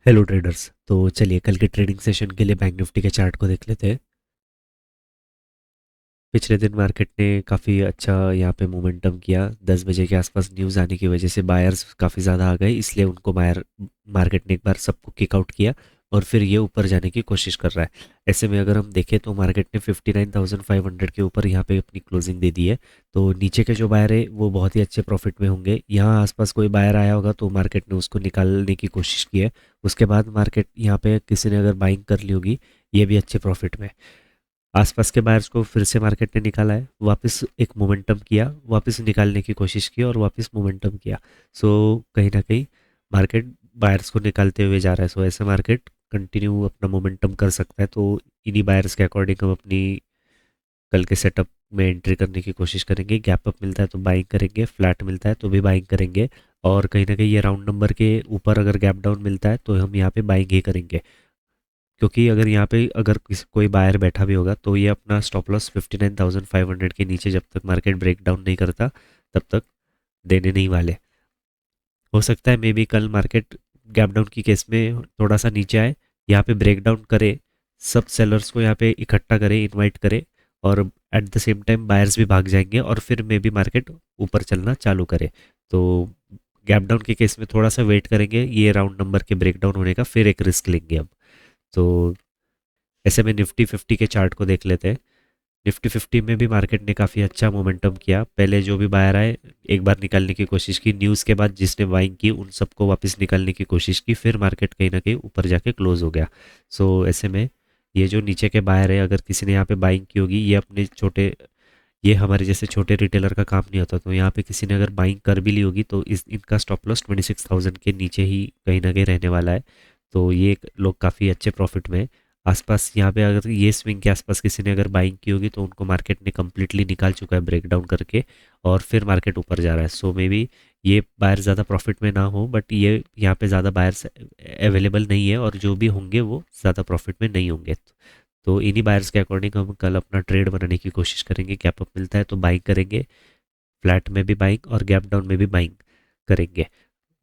Hello traders. तो चलिए कल के ट्रेडिंग सेशन के लिए बैंक निफ्टी के चार्ट को देख लेते हैं। पिछले दिन मार्केट ने काफ़ी अच्छा यहाँ पे मोमेंटम किया। 10 बजे के आसपास न्यूज़ आने की वजह से बायर्स काफ़ी ज़्यादा आ गए, इसलिए उनको बायर मार्केट ने एक बार सबको किक आउट किया और फिर ये ऊपर जाने की कोशिश कर रहा है। ऐसे में अगर हम देखें तो मार्केट ने 59,500 के ऊपर यहाँ पे अपनी क्लोजिंग दे दी है। तो नीचे के जो बायर है वो बहुत ही अच्छे प्रॉफिट में होंगे। यहाँ आसपास कोई बायर आया होगा तो मार्केट ने उसको निकालने की कोशिश की है। उसके बाद मार्केट यहाँ पे किसी ने अगर बाइंग कर ली होगी, ये भी अच्छे प्रॉफिट में। आसपास के बायर्स को फिर से मार्केट ने निकाला है, वापस एक मोमेंटम किया, वापस निकालने की कोशिश की और वापस मोमेंटम किया। सो कहीं ना कहीं मार्केट बायर्स को निकालते हुए जा रहा है। सो ऐसे मार्केट कंटिन्यू अपना मोमेंटम कर सकता है। तो इन्हीं बायर्स के अकॉर्डिंग हम अपनी कल के सेटअप में एंट्री करने की कोशिश करेंगे। गैप अप मिलता है तो बाइंग करेंगे, फ्लैट मिलता है तो भी बाइंग करेंगे। और कहीं ना कहीं ये राउंड नंबर के ऊपर अगर गैप डाउन मिलता है तो हम यहाँ पे बाइंग ही करेंगे। क्योंकि अगर यहाँ पे अगर कोई बायर बैठा भी होगा तो ये अपना स्टॉप लॉस 59,500 के नीचे जब तक मार्केट ब्रेक डाउन नहीं करता तब तक देने नहीं वाले। हो सकता है मे बी कल मार्केट गैप डाउन की केस में थोड़ा सा नीचे आए, यहाँ पे ब्रेक डाउन करे, सब सेलर्स को यहाँ पे इकट्ठा करे, इनवाइट करे और at the same time buyers भी भाग जाएंगे और फिर मे बी मार्केट ऊपर चलना चालू करे। तो गैप डाउन के केस में थोड़ा सा वेट करेंगे ये राउंड नंबर के ब्रेक डाउन होने का, फिर एक रिस्क लेंगे अब। तो ऐसे में निफ्टी 50 के चार्ट को देख लेते हैं। निफ्टी 50 में भी मार्केट ने काफ़ी अच्छा मोमेंटम किया। पहले जो भी बायर आए एक बार निकालने की कोशिश की, न्यूज़ के बाद जिसने बाइंग की उन सबको वापस निकालने की कोशिश की, फिर मार्केट कहीं ना कहीं ऊपर जाके क्लोज हो गया। सो ऐसे में ये जो नीचे के बायर है, अगर किसी ने यहाँ पे बाइंग की होगी, ये अपने छोटे, ये हमारे जैसे छोटे रिटेलर का काम नहीं होता। तो यहाँ पे किसी ने अगर बाइंग कर भी ली होगी तो इस इनका स्टॉप लॉस 26,000 के नीचे ही कहीं ना कहीं रहने वाला है। तो ये लोग काफ़ी अच्छे प्रॉफिट में। आसपास यहाँ पे अगर ये स्विंग के आसपास किसी ने अगर बाइंग की होगी तो उनको मार्केट ने कम्प्लीटली निकाल चुका है ब्रेक डाउन करके, और फिर मार्केट ऊपर जा रहा है। सो मे बी ये बायर ज़्यादा प्रॉफिट में ना हो, बट ये यहाँ पे ज़्यादा बायर्स अवेलेबल नहीं है और जो भी होंगे वो ज़्यादा प्रॉफिट में नहीं होंगे। तो इन्हीं बायर्स के अकॉर्डिंग हम कल अपना ट्रेड बनाने की कोशिश करेंगे। गैप अप मिलता है तो बाइंग करेंगे, फ्लैट में भी बाइंग और गैप डाउन में भी बाइंग करेंगे।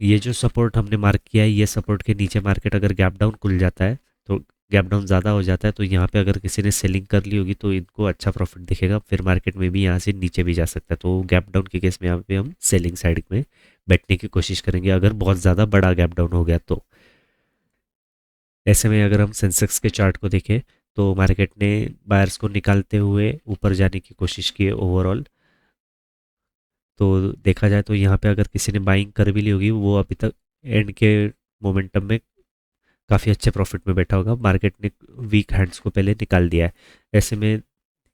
ये जो सपोर्ट हमने मार्क किया है, ये सपोर्ट के नीचे मार्केट अगर गैप डाउन खुल जाता है तो गैप डाउन ज़्यादा हो जाता है तो यहाँ पे अगर किसी ने सेलिंग कर ली होगी तो इनको अच्छा प्रॉफिट दिखेगा, फिर मार्केट में भी यहाँ से नीचे भी जा सकता है। तो गैप डाउन के केस में यहाँ पे हम सेलिंग साइड में बैठने की कोशिश करेंगे अगर बहुत ज़्यादा बड़ा गैप डाउन हो गया तो। ऐसे में अगर हम सेंसेक्स के चार्ट को देखें तो मार्केट ने बायर्स को निकालते हुए ऊपर जाने की कोशिश की है ओवरऑल। तो देखा जाए तो यहाँ पे अगर किसी ने बाइंग कर भी ली होगी वो अभी तक एंड के मोमेंटम में काफ़ी अच्छे प्रॉफिट में बैठा होगा। मार्केट ने वीक हैंड्स को पहले निकाल दिया है। ऐसे में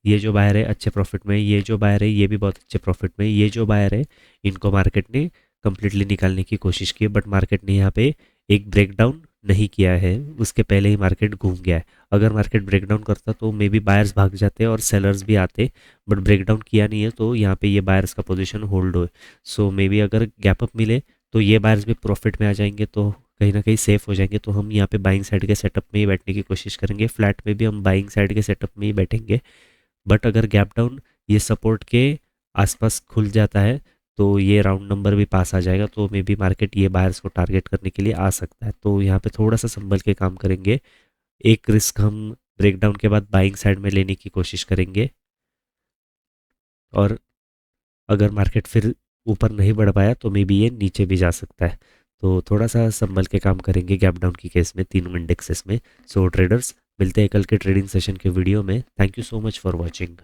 ये जो बायर है अच्छे प्रॉफिट में, ये जो बायर है ये भी बहुत अच्छे प्रॉफिट में, ये जो बायर है इनको मार्केट ने कम्प्लीटली निकालने की कोशिश की है, बट मार्केट ने यहाँ पे एक ब्रेकडाउन नहीं किया है, उसके पहले ही मार्केट घूम गया है। अगर मार्केट ब्रेकडाउन करता तो मे बी बायर्स भाग जाते और सेलर्स भी आते, बट ब्रेकडाउन किया नहीं है तो यहाँ पे ये बायर्स का पोजीशन होल्ड हो। सो मे बी अगर गैप अप मिले तो ये बायर्स भी प्रॉफिट में आ जाएंगे, तो कहीं ना कहीं सेफ हो जाएंगे। तो हम यहाँ पे बाइंग साइड के सेटअप में ही बैठने की कोशिश करेंगे, फ्लैट में भी हम बाइंग साइड के सेटअप में ही बैठेंगे। बट अगर गैप डाउन ये सपोर्ट के आसपास खुल जाता है तो ये राउंड नंबर भी पास आ जाएगा, तो मे बी मार्केट ये बायर्स को टारगेट करने के लिए आ सकता है। तो यहाँ पे थोड़ा सा संभल के काम करेंगे। एक रिस्क हम ब्रेकडाउन के बाद बाइंग साइड में लेने की कोशिश करेंगे, और अगर मार्केट फिर ऊपर नहीं बढ़ पाया तो मे बी ये नीचे भी जा सकता है। तो थोड़ा सा संभल के काम करेंगे गैप डाउन की केस में तीनों इंडेक्सेस में। सो ट्रेडर्स, मिलते हैं कल के ट्रेडिंग सेशन के वीडियो में। Thank you so much for watching.